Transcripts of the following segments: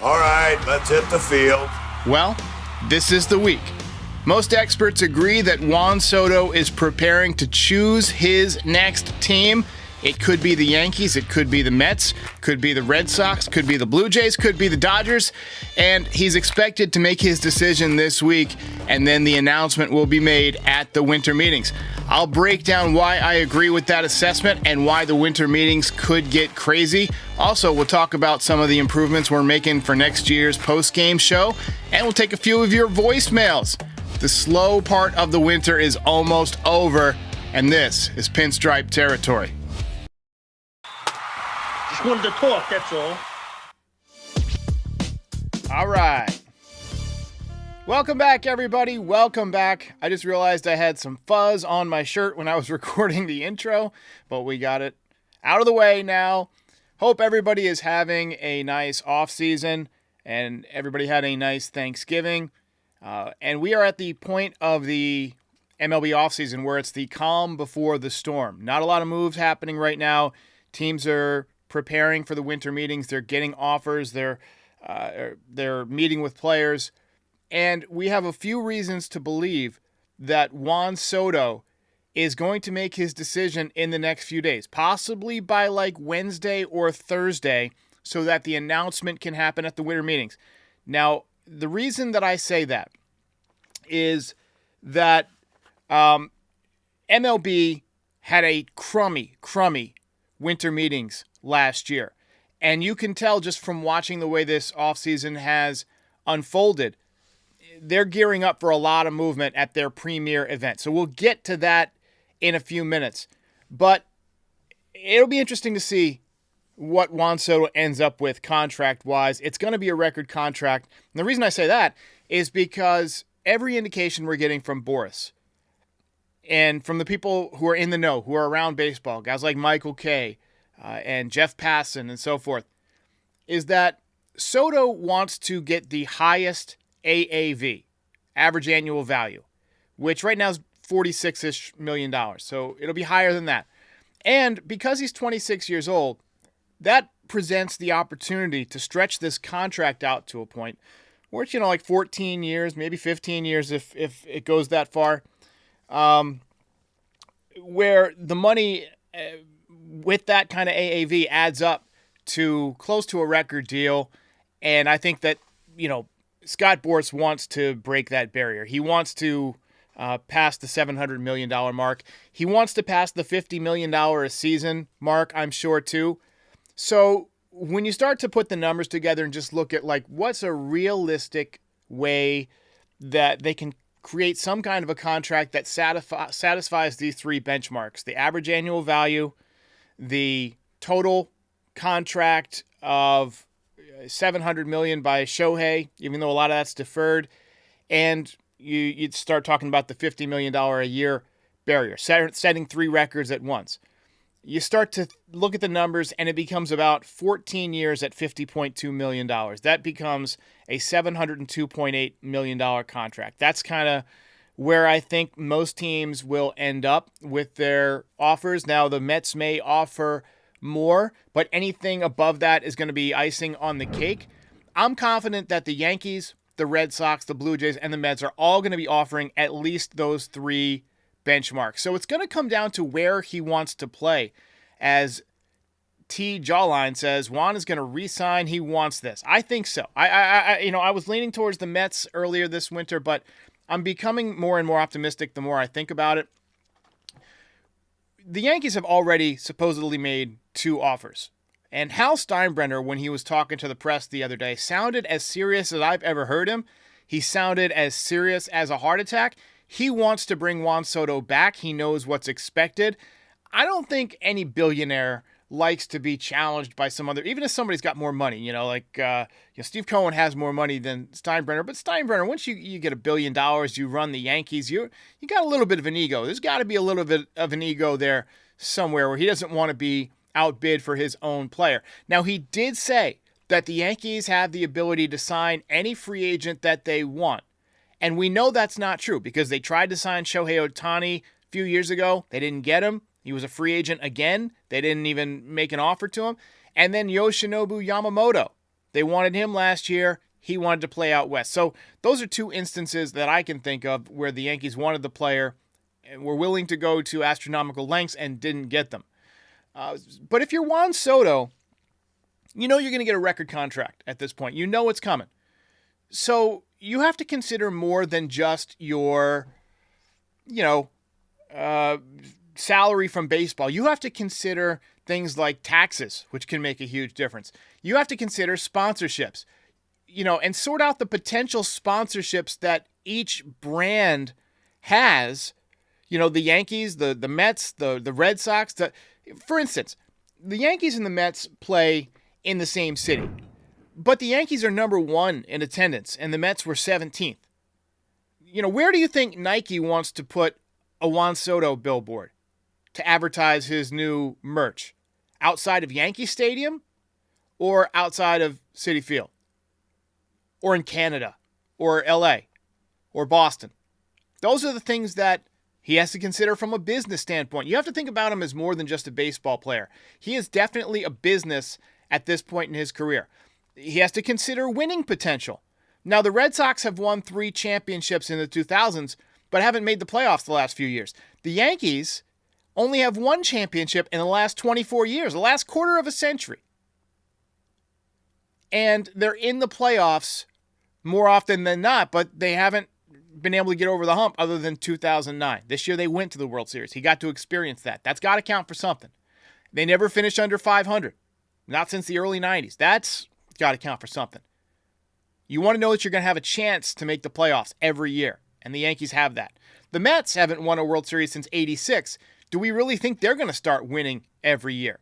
All right, let's hit the field. Well, this is the week. Most experts agree that Juan Soto is preparing to choose his next team. It could be the Yankees, it could be the Mets, could be the Red Sox, could be the Blue Jays, could be the Dodgers, and he's expected to make his decision this week, and then the announcement will be made at the winter meetings. I'll break down why I agree with that assessment and why the winter meetings could get crazy. Also, we'll talk about some of the improvements we're making for next year's post-game show, and we'll take a few of your voicemails. The slow part of the winter is almost over, and this is Pinstripe Territory. Just wanted to talk, that's all. All right. Welcome back, everybody. Welcome back. I just realized I had some fuzz on my shirt when I was recording the intro, but we got it out of the way now. Hope everybody is having a nice off season and everybody had a nice Thanksgiving. And we are at the point of the MLB offseason where it's the calm before the storm. Not a lot of moves happening right now. Teams are preparing for the winter meetings. They're getting offers. They're meeting with players. And we have a few reasons to believe that Juan Soto is going to make his decision in the next few days, possibly by like Wednesday or Thursday, so that the announcement can happen at the winter meetings. Now, the reason that I say that is that MLB had a crummy winter meetings last year. And you can tell just from watching the way this offseason has unfolded, they're gearing up for a lot of movement at their premier event. So we'll get to that in a few minutes. But it'll be interesting to see what Juan Soto ends up with contract-wise. It's going to be a record contract. And the reason I say that is because every indication we're getting from Boris and from the people who are in the know, who are around baseball, guys like Michael Kay and Jeff Passan and so forth, is that Soto wants to get the highest AAV, average annual value, which right now is $46-ish million. So it'll be higher than that. And because he's 26 years old, that presents the opportunity to stretch this contract out to a point where it's, like 14 years, maybe 15 years if it goes that far, where the money with that kind of AAV adds up to close to a record deal. And I think that, Scott Boras wants to break that barrier. He wants to pass the $700 million mark. He wants to pass the $50 million a season mark, I'm sure, too. So when you start to put the numbers together and just look at, what's a realistic way that they can create some kind of a contract that satisfies these three benchmarks: the average annual value, the total contract of $700 million by Shohei, even though a lot of that's deferred, and you'd start talking about the $50 million a year barrier, setting three records at once. You start to look at the numbers, and it becomes about 14 years at $50.2 million. That becomes a $702.8 million contract. That's kind of where I think most teams will end up with their offers. Now, the Mets may offer more, but anything above that is going to be icing on the cake. I'm confident that the Yankees, the Red Sox, the Blue Jays, and the Mets are all going to be offering at least those three benchmarks. So it's going to come down to where he wants to play. As T. Jawline says, Juan is going to re-sign. He wants this. I think so. I was leaning towards the Mets earlier this winter, but I'm becoming more and more optimistic the more I think about it. The Yankees have already supposedly made two offers. And Hal Steinbrenner, when he was talking to the press the other day, sounded as serious as I've ever heard him. He sounded as serious as a heart attack. He wants to bring Juan Soto back. He knows what's expected. I don't think any billionaire likes to be challenged by some other, even if somebody's got more money, Steve Cohen has more money than Steinbrenner, but Steinbrenner, once you get $1 billion, you run the Yankees, you got a little bit of an ego. There's got to be a little bit of an ego there somewhere where he doesn't want to be outbid for his own player. Now, he did say that the Yankees have the ability to sign any free agent that they want. And we know that's not true because they tried to sign Shohei Ohtani a few years ago. They didn't get him. He was a free agent again. They didn't even make an offer to him. And then Yoshinobu Yamamoto. They wanted him last year. He wanted to play out west. So those are two instances that I can think of where the Yankees wanted the player and were willing to go to astronomical lengths and didn't get them. But if you're Juan Soto, you know you're going to get a record contract at this point. You know it's coming. So you have to consider more than just your, salary from baseball. You have to consider things like taxes, which can make a huge difference. You have to consider sponsorships, and sort out the potential sponsorships that each brand has. The Yankees, the Mets, the Red Sox. For instance, the Yankees and the Mets play in the same city, but the Yankees are number 1 in attendance, and the Mets were 17th. Where do you think Nike wants to put a Juan Soto billboard to advertise his new merch? Outside of Yankee Stadium or outside of Citi Field? Or in Canada or LA or Boston? Those are the things that he has to consider from a business standpoint. You have to think about him as more than just a baseball player. He is definitely a business at this point in his career. He has to consider winning potential. Now, the Red Sox have won 3 championships in the 2000s, but haven't made the playoffs the last few years. The Yankees only have 1 championship in the last 24 years, the last quarter of a century. And they're in the playoffs more often than not, but they haven't been able to get over the hump other than 2009. This year they went to the World Series. He got to experience that. That's got to count for something. They never finished under 500. Not since the early 90s. That's got to count for something. You want to know that you're going to have a chance to make the playoffs every year, and the Yankees have that. The Mets haven't won a World Series since '86. Do we really think they're going to start winning every year?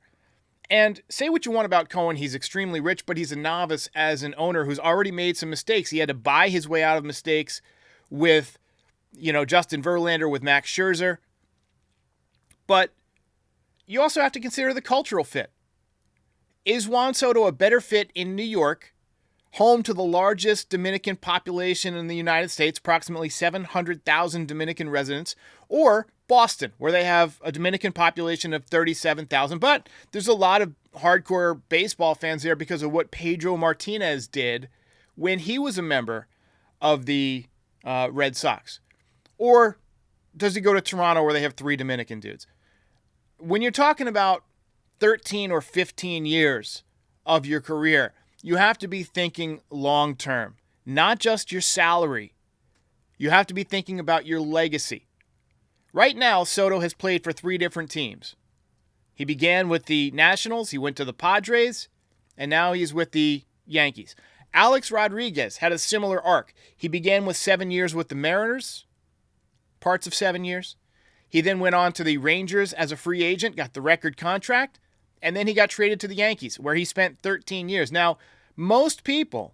And say what you want about Cohen, he's extremely rich, but he's a novice as an owner who's already made some mistakes. He had to buy his way out of mistakes with, Justin Verlander, with Max Scherzer. But you also have to consider the cultural fit. Is Juan Soto a better fit in New York, home to the largest Dominican population in the United States, approximately 700,000 Dominican residents, or Boston, where they have a Dominican population of 37,000? But there's a lot of hardcore baseball fans there because of what Pedro Martinez did when he was a member of the Red Sox. Or does he go to Toronto where they have 3 Dominican dudes? When you're talking about 13 or 15 years of your career, you have to be thinking long term, not just your salary. You have to be thinking about your legacy. Right now, Soto has played for 3 different teams. He began with the Nationals, he went to the Padres, and now he's with the Yankees. Alex Rodriguez had a similar arc. He began with 7 years with the Mariners, parts of 7 years. He then went on to the Rangers as a free agent, got the record contract, and then he got traded to the Yankees, where he spent 13 years. Now, most people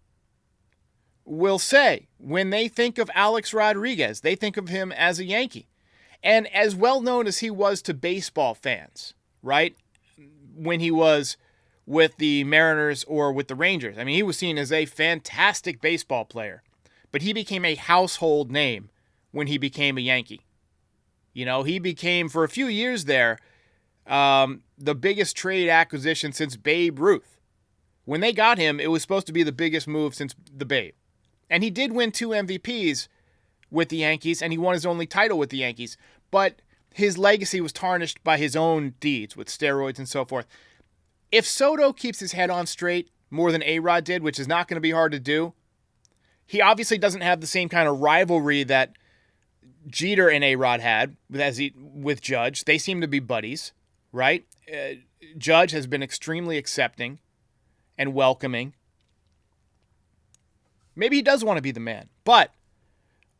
will say, when they think of Alex Rodriguez, they think of him as a Yankee. And as well known as he was to baseball fans, right, when he was with the Mariners or with the Rangers, I mean, he was seen as a fantastic baseball player. But he became a household name when he became a Yankee. He became, for a few years there, the biggest trade acquisition since Babe Ruth. When they got him, it was supposed to be the biggest move since the Babe. And he did win 2 MVPs with the Yankees, and he won his only title with the Yankees. But his legacy was tarnished by his own deeds with steroids and so forth. If Soto keeps his head on straight more than A-Rod did, which is not going to be hard to do, he obviously doesn't have the same kind of rivalry that Jeter and A-Rod had with Judge. They seem to be buddies, right? Judge has been extremely accepting and welcoming. Maybe he does want to be the man, but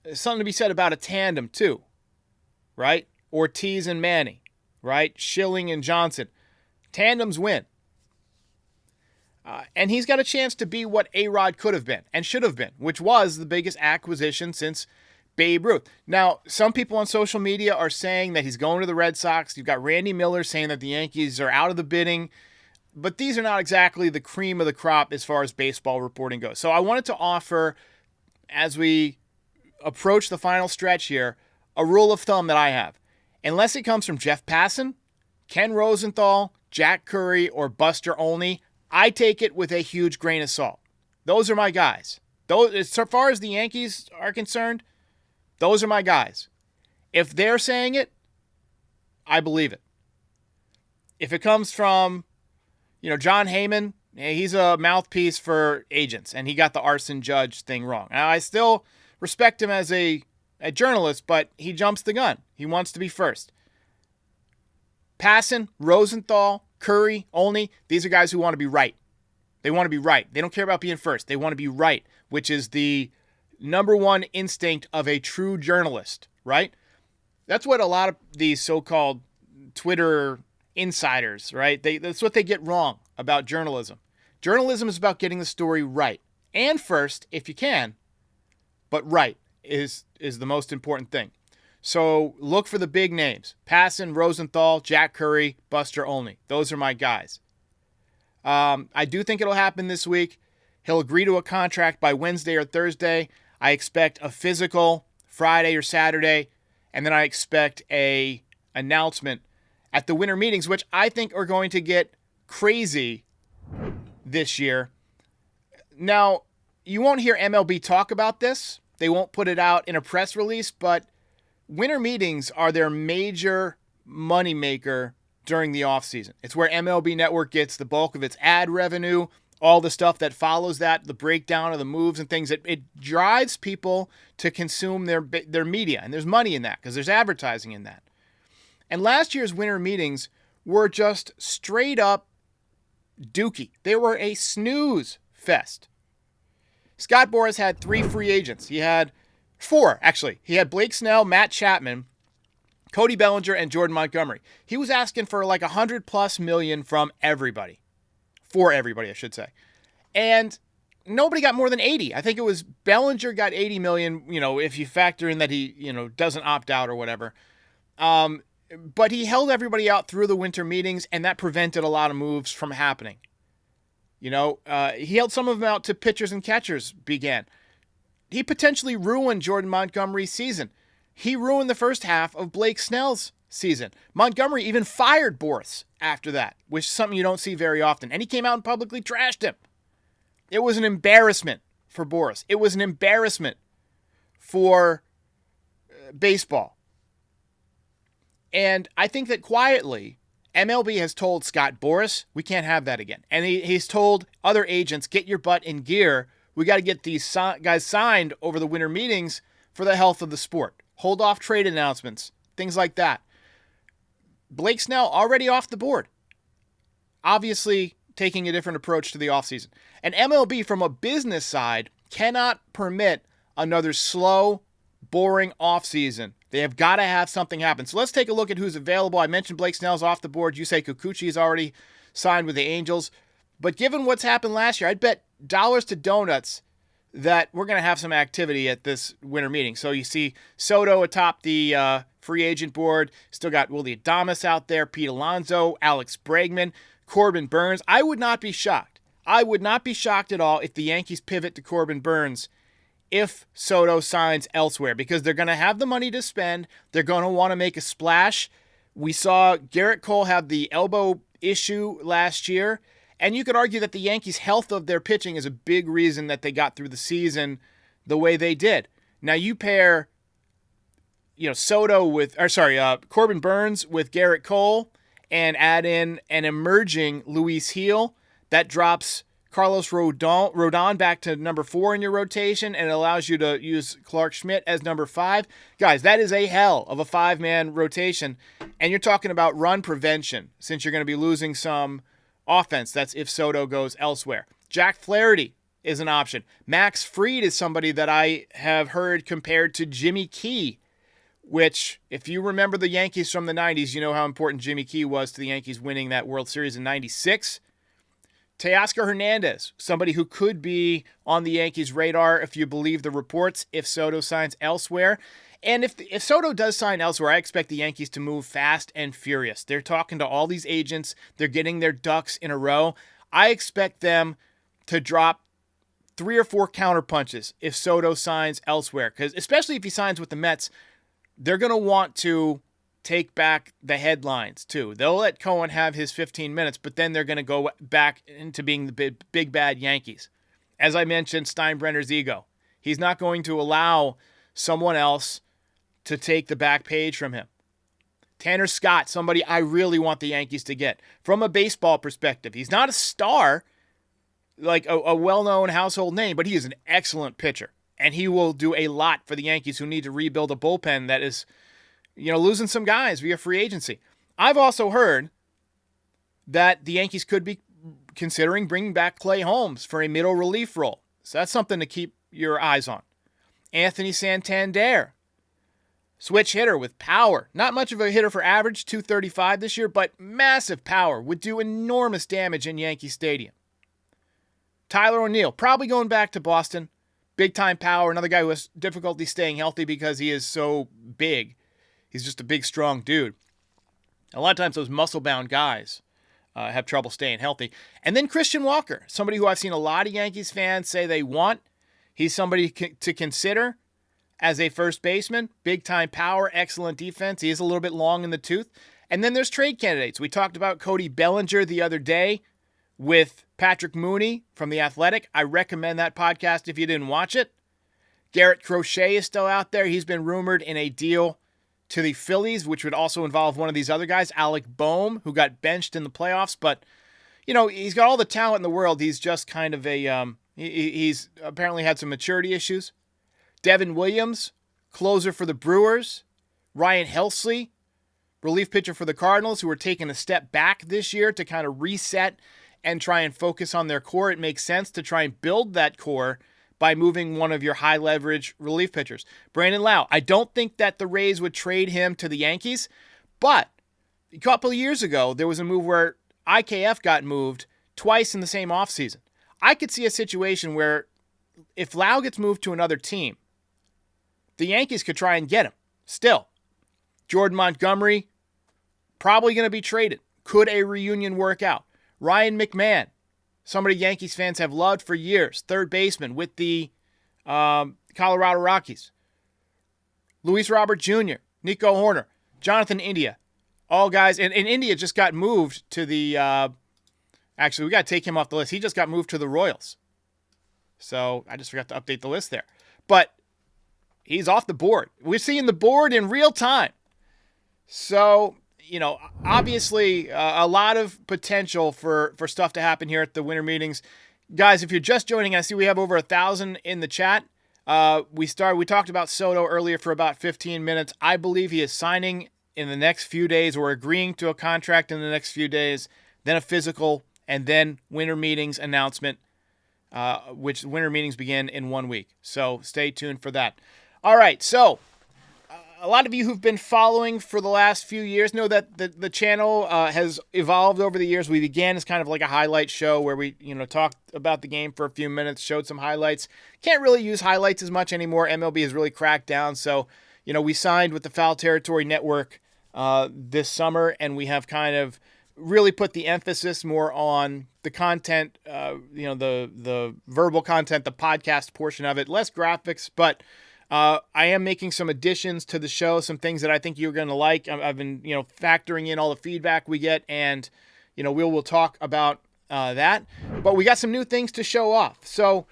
there's something to be said about a tandem too, right? Ortiz and Manny, right? Schilling and Johnson. Tandems win. And he's got a chance to be what A-Rod could have been and should have been, which was the biggest acquisition since Babe Ruth. Now, some people on social media are saying that he's going to the Red Sox. You've got Randy Miller saying that the Yankees are out of the bidding. But these are not exactly the cream of the crop as far as baseball reporting goes. So I wanted to offer, as we approach the final stretch here, a rule of thumb that I have. Unless it comes from Jeff Passan, Ken Rosenthal, Jack Curry, or Buster Olney, I take it with a huge grain of salt. Those are my guys. Those, as far as the Yankees are concerned, those are my guys. If they're saying it, I believe it. If it comes from, John Heyman, he's a mouthpiece for agents, and he got the arson judge thing wrong. Now, I still respect him as a journalist, but he jumps the gun. He wants to be first. Passan, Rosenthal, Curry, Olney, these are guys who want to be right. They want to be right. They don't care about being first. They want to be right, which is the number one instinct of a true journalist, right? That's what a lot of these so-called Twitter insiders, right? That's what they get wrong about journalism. Journalism is about getting the story right. And first, if you can, but right is the most important thing. So look for the big names. Passan, Rosenthal, Jack Curry, Buster Olney. Those are my guys. I do think it'll happen this week. He'll agree to a contract by Wednesday or Thursday. I expect a physical Friday or Saturday. And then I expect a announcement at the winter meetings, which I think are going to get crazy this year. Now, you won't hear MLB talk about this. They won't put it out in a press release, but winter meetings are their major moneymaker during the offseason. It's where MLB Network gets the bulk of its ad revenue, all the stuff that follows that, the breakdown of the moves and things. It drives people to consume their media, and there's money in that because there's advertising in that. And last year's winter meetings were just straight up dookie. They were a snooze fest. Scott Boras had 3 free agents. He had 4, actually. He had Blake Snell, Matt Chapman, Cody Bellinger, and Jordan Montgomery. He was asking for like $100+ million from everybody. For everybody, I should say. And nobody got more than 80. I think it was Bellinger got 80 million, if you factor in that he, doesn't opt out or whatever. But he held everybody out through the winter meetings, and that prevented a lot of moves from happening. He held some of them out to pitchers and catchers began. He potentially ruined Jordan Montgomery's season. He ruined the first half of Blake Snell's season. Montgomery even fired Boras after that, which is something you don't see very often. And he came out and publicly trashed him. It was an embarrassment for Boras. It was an embarrassment for baseball. And I think that quietly, MLB has told Scott Boras, we can't have that again. And he's told other agents, get your butt in gear. We got to get these guys signed over the winter meetings for the health of the sport. Hold off trade announcements, things like that. Blake Snell already off the board. Obviously taking a different approach to the offseason. And MLB, from a business side, cannot permit another slow, boring offseason. They have got to have something happen. So let's take a look at who's available. I mentioned Blake Snell's off the board. You say Kikuchi is already signed with the Angels. But given what's happened last year, I'd bet dollars to donuts that we're going to have some activity at this winter meeting. So you see Soto atop the free agent board. Still got Willie Adames out there, Pete Alonso, Alex Bregman, Corbin Burns. I would not be shocked. I would not be shocked at all if the Yankees pivot to Corbin Burns if Soto signs elsewhere, because they're going to have the money to spend. They're going to want to make a splash. We saw Garrett Cole have the elbow issue last year, and you could argue that the Yankees' health of their pitching is a big reason that they got through the season the way they did. Now you pair, Corbin Burns with Garrett Cole and add in an emerging Luis Gil. That drops Carlos Rodon back to number 4 in your rotation, and it allows you to use Clark Schmidt as number 5. Guys, that is a hell of a 5-man rotation, and you're talking about run prevention since you're going to be losing some offense. That's if Soto goes elsewhere. Jack Flaherty is an option. Max Fried is somebody that I have heard compared to Jimmy Key, which, if you remember the Yankees from the 90s, you know how important Jimmy Key was to the Yankees winning that World Series in 96. Teoscar Hernandez, somebody who could be on the Yankees' radar if you believe the reports, if Soto signs elsewhere. And if Soto does sign elsewhere, I expect the Yankees to move fast and furious. They're talking to all these agents. They're getting their ducks in a row. I expect them to drop 3 or 4 counterpunches if Soto signs elsewhere, because especially if he signs with the Mets, they're going to want to take back the headlines too. They'll let Cohen have his 15 minutes, but then they're going to go back into being the big bad Yankees. As I mentioned, Steinbrenner's ego. He's not going to allow someone else to take the back page from him. Tanner Scott, somebody I really want the Yankees to get. From a baseball perspective, he's not a star, like a well-known household name, but he is an excellent pitcher. And he will do a lot for the Yankees, who need to rebuild a bullpen that is, losing some guys via free agency. I've also heard that the Yankees could be considering bringing back Clay Holmes for a middle relief role. So that's something to keep your eyes on. Anthony Santander, switch hitter with power. Not much of a hitter for average, 235 this year, but massive power. Would do enormous damage in Yankee Stadium. Tyler O'Neill, probably going back to Boston. Big-time power. Another guy who has difficulty staying healthy because he is so big. He's just a big, strong dude. A lot of times those muscle-bound guys have trouble staying healthy. And then Christian Walker, somebody who I've seen a lot of Yankees fans say they want. He's somebody to consider as a first baseman. Big-time power, excellent defense. He is a little bit long in the tooth. And then there's trade candidates. We talked about Cody Bellinger the other day with Patrick Mooney from The Athletic. I recommend that podcast if you didn't watch it. Garrett Crochet is still out there. He's been rumored in a deal to the Phillies, which would also involve one of these other guys, Alec Boehm, who got benched in the playoffs. But, he's got all the talent in the world. He's just kind of he's apparently had some maturity issues. Devin Williams, closer for the Brewers. Ryan Helsley, relief pitcher for the Cardinals, who are taking a step back this year to kind of reset and try and focus on their core. It makes sense to try and build that core by moving one of your high-leverage relief pitchers. Brandon Lau, I don't think that the Rays would trade him to the Yankees, but a couple of years ago, there was a move where IKF got moved twice in the same offseason. I could see a situation where if Lau gets moved to another team, the Yankees could try and get him. Still, Jordan Montgomery, probably going to be traded. Could a reunion work out? Ryan McMahon, somebody Yankees fans have loved for years, third baseman with the Colorado Rockies. Luis Robert Jr., Nico Horner, Jonathan India, all guys. And India just got moved to the actually, we got to take him off the list. He just got moved to the Royals. So I just forgot to update the list there. But he's off the board. We're seeing the board in real time. So, obviously a lot of potential for stuff to happen here at the winter meetings. Guys, if you're just joining, I see we have over 1,000 in the chat. We talked about Soto earlier for about 15 minutes. I believe he is signing in the next few days, or agreeing to a contract in the next few days, then a physical, and then winter meetings announcement, which winter meetings begin in 1 week. So stay tuned for that. All right, so a lot of you who've been following for the last few years know that the channel has evolved over the years. We began as kind of like a highlight show where we, talked about the game for a few minutes, showed some highlights. Can't really use highlights as much anymore. MLB has really cracked down. So, we signed with the Foul Territory Network this summer, and we have kind of really put the emphasis more on the content, the verbal content, the podcast portion of it, less graphics, but I am making some additions to the show, some things that I think you're going to like. I've been, factoring in all the feedback we get, and, we'll talk about that. But we got some new things to show off. So,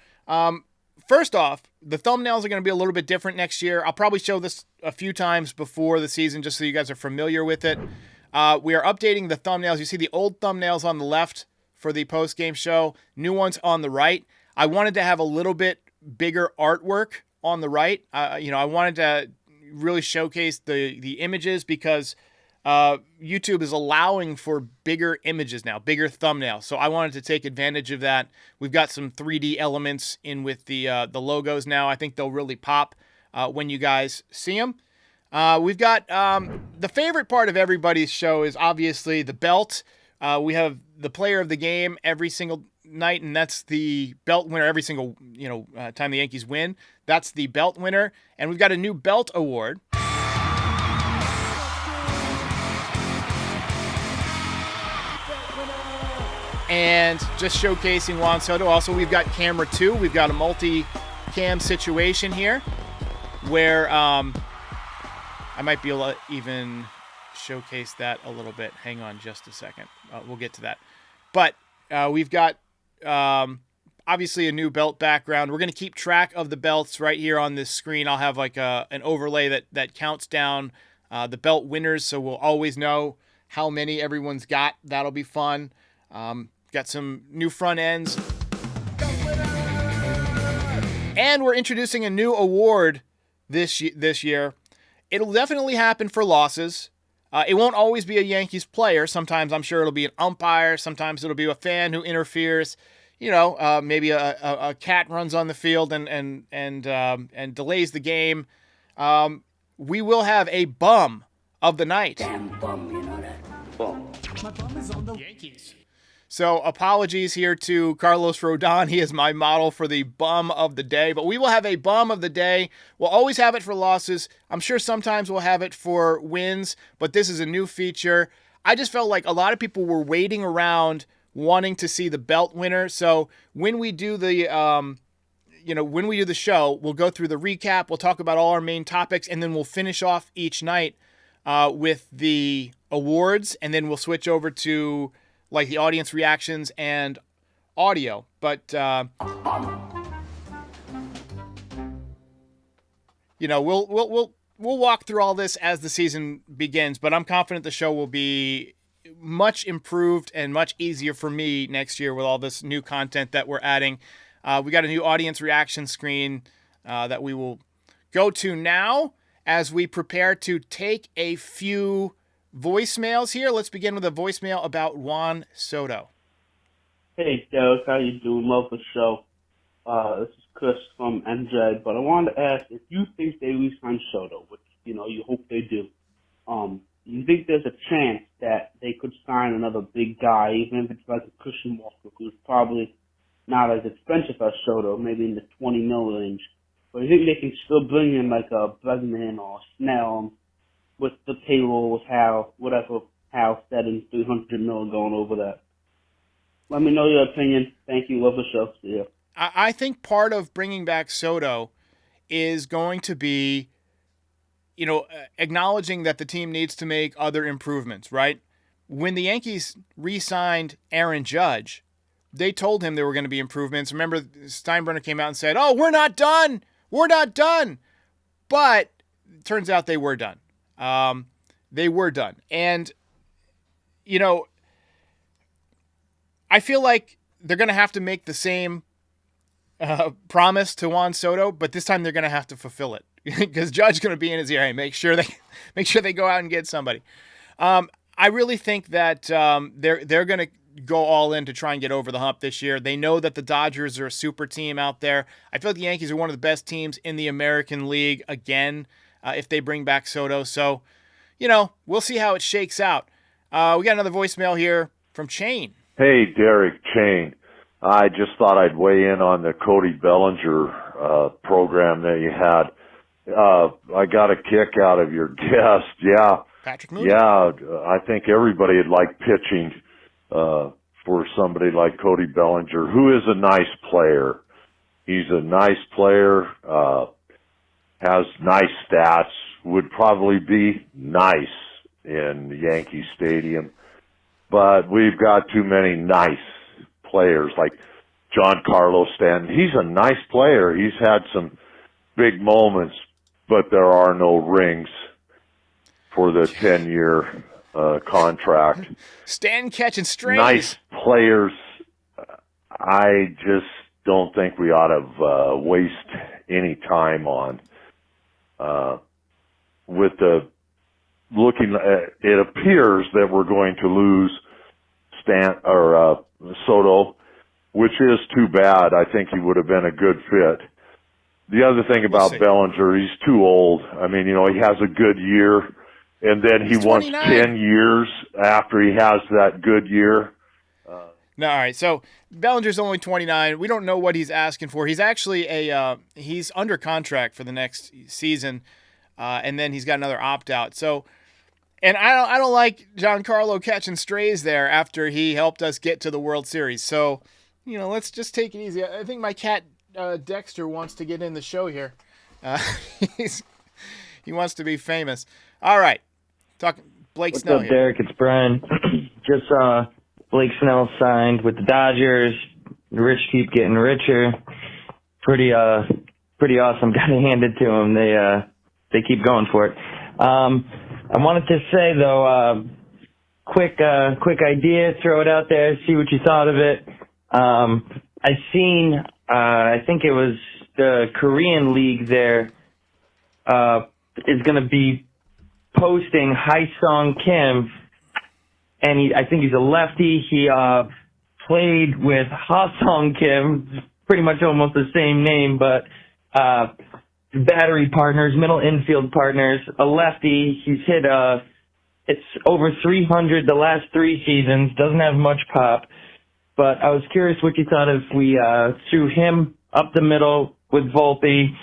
first off, the thumbnails are going to be a little bit different next year. I'll probably show this a few times before the season just so you guys are familiar with it. We are updating the thumbnails. You see the old thumbnails on the left for the post-game show, new ones on the right. I wanted to have a little bit bigger artwork on the right. I wanted to really showcase the images because YouTube is allowing for bigger images now, bigger thumbnails. So I wanted to take advantage of that. We've got some 3D elements in with the logos now. I think they'll really pop when you guys see them. We've got the favorite part of everybody's show is obviously the belt. We have the player of the game every single night, and that's the belt winner every single time the Yankees win. That's the belt winner, and we've got a new belt award. And just showcasing Juan Soto. Also, we've got camera 2. We've got a multi-cam situation here where I might be able to even showcase that a little bit. Hang on just a second. We'll get to that. But we've got, obviously a new belt background. We're going to keep track of the belts right here on this screen. I'll have like an overlay that counts down the belt winners, so we'll always know how many everyone's got. That'll be fun. Got some new front ends. And we're introducing a new award this year. It'll definitely happen for losses. It won't always be a Yankees player. Sometimes I'm sure it'll be an umpire. Sometimes it'll be a fan who interferes. Maybe a cat runs on the field and delays the game. We will have a bum of the night. Damn bum, you know that? Bum. My bum is on the Yankees. So apologies here to Carlos Rodon. He is my model for the bum of the day. But we will have a bum of the day. We'll always have it for losses. I'm sure sometimes we'll have it for wins. But this is a new feature. I just felt like a lot of people were waiting around wanting to see the belt winner. So when we do the show, we'll go through the recap. We'll talk about all our main topics. And then we'll finish off each night with the awards. And then we'll switch over to like the audience reactions and audio. But, we'll walk through all this as the season begins, but I'm confident the show will be much improved and much easier for me next year with all this new content that we're adding. We got a new audience reaction screen that we will go to now as we prepare to take a few voicemails here. Let's begin with a voicemail about Juan Soto. Hey, Derek, how you doing? Love the show. This is Chris from NJ, but I wanted to ask if you think they re-sign Soto, which, you hope they do. You think there's a chance that they could sign another big guy, even if it's like a Christian Walker, who's probably not as expensive as Soto, maybe in the $20 million range. But you think they can still bring in like a Bregman or Snell with the payroll with Hal said in $300 million going over that? Let me know your opinion. Thank you. Love the show. See ya. I think part of bringing back Soto is going to be, acknowledging that the team needs to make other improvements, right? When the Yankees re-signed Aaron Judge, they told him there were going to be improvements. Remember, Steinbrenner came out and said, "Oh, we're not done. We're not done." But it turns out they were done. They were done. And, I feel like they're going to have to make the same promise to Juan Soto, but this time they're going to have to fulfill it because Judge's going to be in his ear. Hey, make sure they go out and get somebody. I really think that they're going to go all in to try and get over the hump this year. They know that the Dodgers are a super team out there. I feel like the Yankees are one of the best teams in the American League again if they bring back Soto. So, we'll see how it shakes out. We got another voicemail here from Chain. Hey, Derek, Chain. I just thought I'd weigh in on the Cody Bellinger program that you had. I got a kick out of your guest. Yeah. Patrick Moon? Yeah, I think everybody would like pitching for somebody like Cody Bellinger, who is a nice player. He's a nice player, has nice stats, would probably be nice in Yankee Stadium. But we've got too many nice players like Giancarlo Stanton. He's a nice player. He's had some big moments, but there are no rings for the 10-year contract. Stanton catching strays. Nice players. I just don't think we ought to waste any time on. With the looking, it appears that we're going to lose Soto, which is too bad. I think he would have been a good fit. The other thing about Bellinger, he's too old. I mean, he has a good year, and then he wants 10 years after he has that good year. No, all right. So Bellinger's only 29. We don't know what he's asking for. He's actually he's under contract for the next season, and then he's got another opt-out. So, and I don't like Giancarlo catching strays there after he helped us get to the World Series. So, let's just take it easy. I think my cat Dexter wants to get in the show here. He wants to be famous. All right. Talking Blake Snell What's up, here. Derek? It's Brian. Just Blake Snell signed with the Dodgers. The rich keep getting richer. Pretty awesome. Gotta hand it to them. They keep going for it. I wanted to say though, quick idea, throw it out there, see what you thought of it. I seen, I think it was the Korean League there, is going to be posting Haesung Kim, and I think he's a lefty. He, played with Ha-Sung Kim, pretty much almost the same name, but, battery partners, middle infield partners, a lefty. He's hit, it's over 300 the last 3 seasons, doesn't have much pop. But I was curious what you thought if we threw him up the middle with Volpe,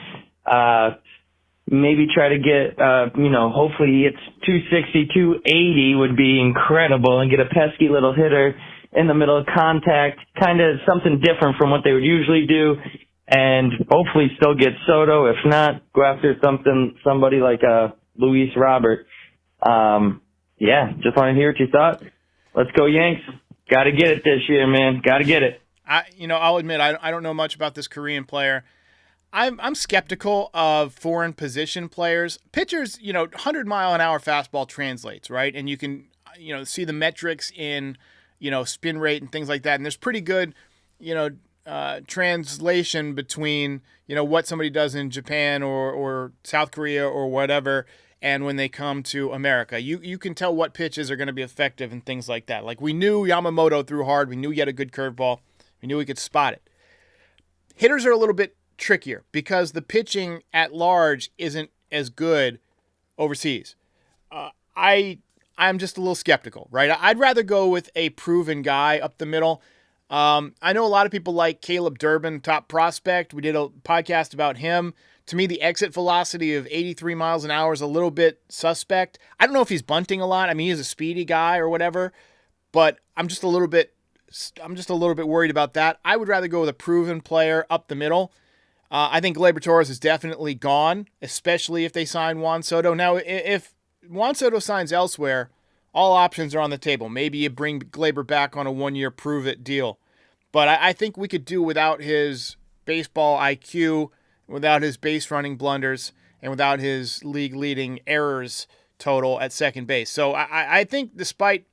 maybe try to get, hopefully it's 260, 280 would be incredible, and get a pesky little hitter in the middle of contact, kind of something different from what they would usually do, and hopefully still get Soto. If not, go after somebody like Luis Robert. Just want to hear what you thought. Let's go Yanks. Got to get it this year, man. Got to get it. I'll admit I don't know much about this Korean player. I'm skeptical of foreign position players. Pitchers, 100-mile-an-hour fastball translates, right? And you can, see the metrics in, spin rate and things like that. And there's pretty good, translation between, what somebody does in Japan or South Korea or whatever, and when they come to America. You can tell what pitches are going to be effective and things like that. Like, we knew Yamamoto threw hard. We knew he had a good curveball. We knew we could spot it. Hitters are a little bit trickier because the pitching at large isn't as good overseas. I'm just a little skeptical, right? I'd rather go with a proven guy up the middle. I know a lot of people like Caleb Durbin, top prospect. We did a podcast about him. To me, the exit velocity of 83 miles an hour is a little bit suspect. I don't know if he's bunting a lot. I mean, he's a speedy guy or whatever, but I'm just a little bit worried about that. I would rather go with a proven player up the middle. I think Gleyber Torres is definitely gone, especially if they sign Juan Soto. Now, if Juan Soto signs elsewhere, all options are on the table. Maybe you bring Gleyber back on a 1-year prove-it deal. But I think we could do without his baseball IQ, without his base running blunders, and without his league-leading errors total at second base. So I think despite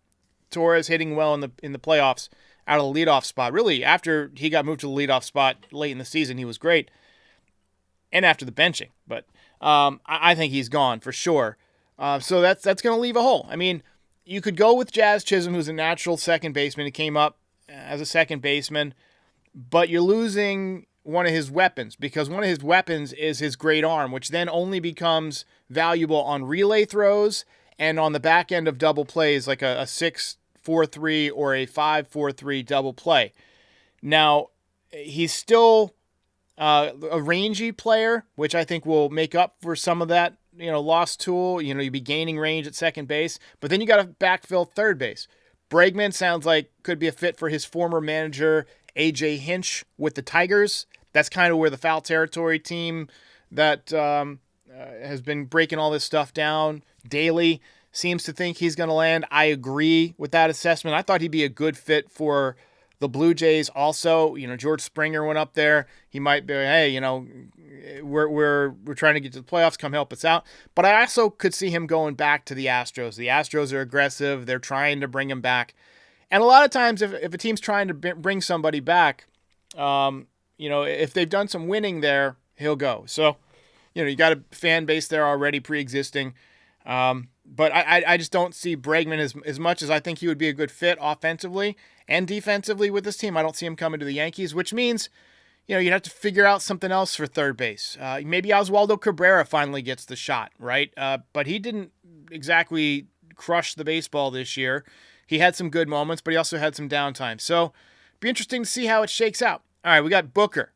Torres hitting well in the playoffs out of the leadoff spot, really after he got moved to the leadoff spot late in the season, he was great. And after the benching. But I think he's gone for sure. So that's going to leave a hole. I mean, you could go with Jazz Chisholm, who's a natural second baseman. He came up as a second baseman, but you're losing one of his weapons, because one of his weapons is his great arm, which then only becomes valuable on relay throws and on the back end of double plays, like a 6-4-3 or a 5-4-3 double play. Now, he's still a rangy player, which I think will make up for some of that, lost tool. You'd be gaining range at second base, but then you got to backfill third base. Bregman sounds like could be a fit for his former manager, A.J. Hinch, with the Tigers. That's kind of where the foul territory team that has been breaking all this stuff down daily seems to think he's going to land. I agree with that assessment. I thought he'd be a good fit for the Blue Jays also. George Springer went up there. He might be, hey, we're trying to get to the playoffs. Come help us out. But I also could see him going back to the Astros. The Astros are aggressive. They're trying to bring him back. And a lot of times if a team's trying to bring somebody back, if they've done some winning there, he'll go. So, you got a fan base there already pre-existing. But I just don't see Bregman as much as I think he would be a good fit offensively and defensively with this team. I don't see him coming to the Yankees, which means, you'd have to figure out something else for third base. Maybe Oswaldo Cabrera finally gets the shot, right? But he didn't exactly crush the baseball this year. He had some good moments, but he also had some downtime. So, be interesting to see how it shakes out. All right, we got Booker.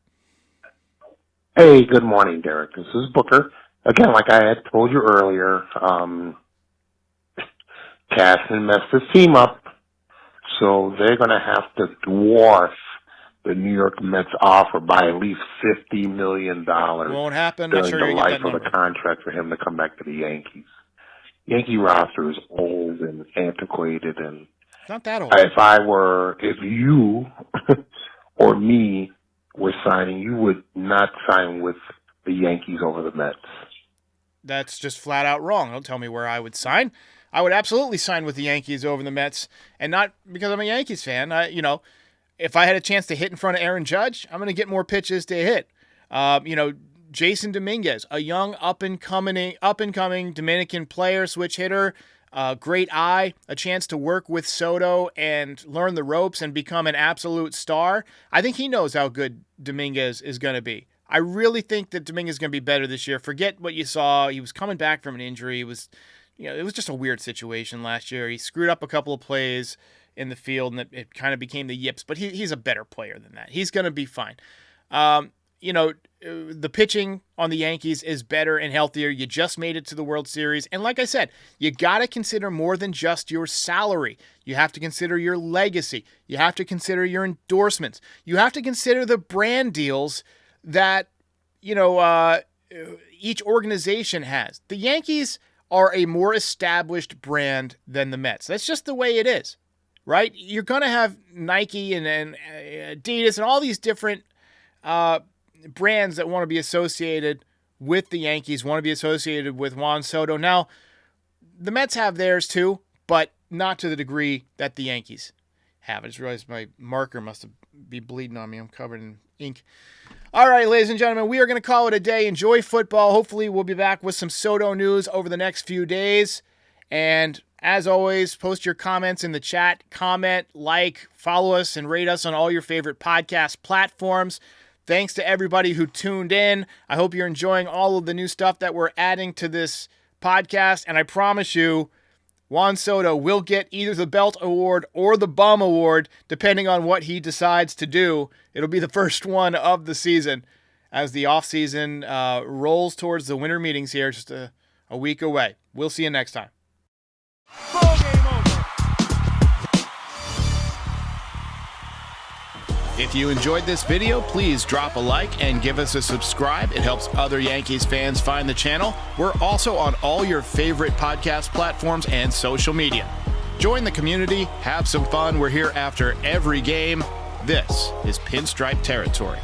Hey, good morning, Derek. This is Booker. Again, like I had told you earlier, Cashman messed his team up, so they're going to have to dwarf the New York Mets offer by at least $50 million. Won't happen. During Not sure the you get life that of number. the contract for him to come back to the Yankees. Yankee roster is old and antiquated, and It's not that old. if you or me were signing, you would not sign with the Yankees over the Mets. That's just flat out wrong. Don't tell me where I would sign. I would absolutely sign with the Yankees over the Mets, and not because I'm a Yankees fan. If I had a chance to hit in front of Aaron Judge, I'm going to get more pitches to hit. Jason Dominguez, a young up-and-coming Dominican player, switch hitter, great eye, a chance to work with Soto and learn the ropes and become an absolute star. I think he knows how good Dominguez is going to be. I really think that Dominguez is going to be better this year. Forget what you saw. He was coming back from an injury. It was just a weird situation last year. He screwed up a couple of plays in the field, and it kind of became the yips. But he's a better player than that. He's going to be fine. The pitching on the Yankees is better and healthier. You just made it to the World Series. And like I said, you got to consider more than just your salary. You have to consider your legacy. You have to consider your endorsements. You have to consider the brand deals that, each organization has. The Yankees are a more established brand than the Mets. That's just the way it is, right? You're going to have Nike and Adidas and all these different brands that want to be associated with the Yankees, want to be associated with Juan Soto. Now, the Mets have theirs too, but not to the degree that the Yankees have. I just realized my marker must be bleeding on me. I'm covered in ink. All right, ladies and gentlemen, we are going to call it a day. Enjoy football. Hopefully, we'll be back with some Soto news over the next few days. And as always, post your comments in the chat. Comment, like, follow us, and rate us on all your favorite podcast platforms. Thanks to everybody who tuned in. I hope you're enjoying all of the new stuff that we're adding to this podcast. And I promise you, Juan Soto will get either the Belt Award or the Bum Award, depending on what he decides to do. It'll be the first one of the season as the offseason rolls towards the winter meetings here, just a week away. We'll see you next time. If you enjoyed this video, please drop a like and give us a subscribe. It helps other Yankees fans find the channel. We're also on all your favorite podcast platforms and social media. Join the community, have some fun. We're here after every game. This is Pinstripe Territory.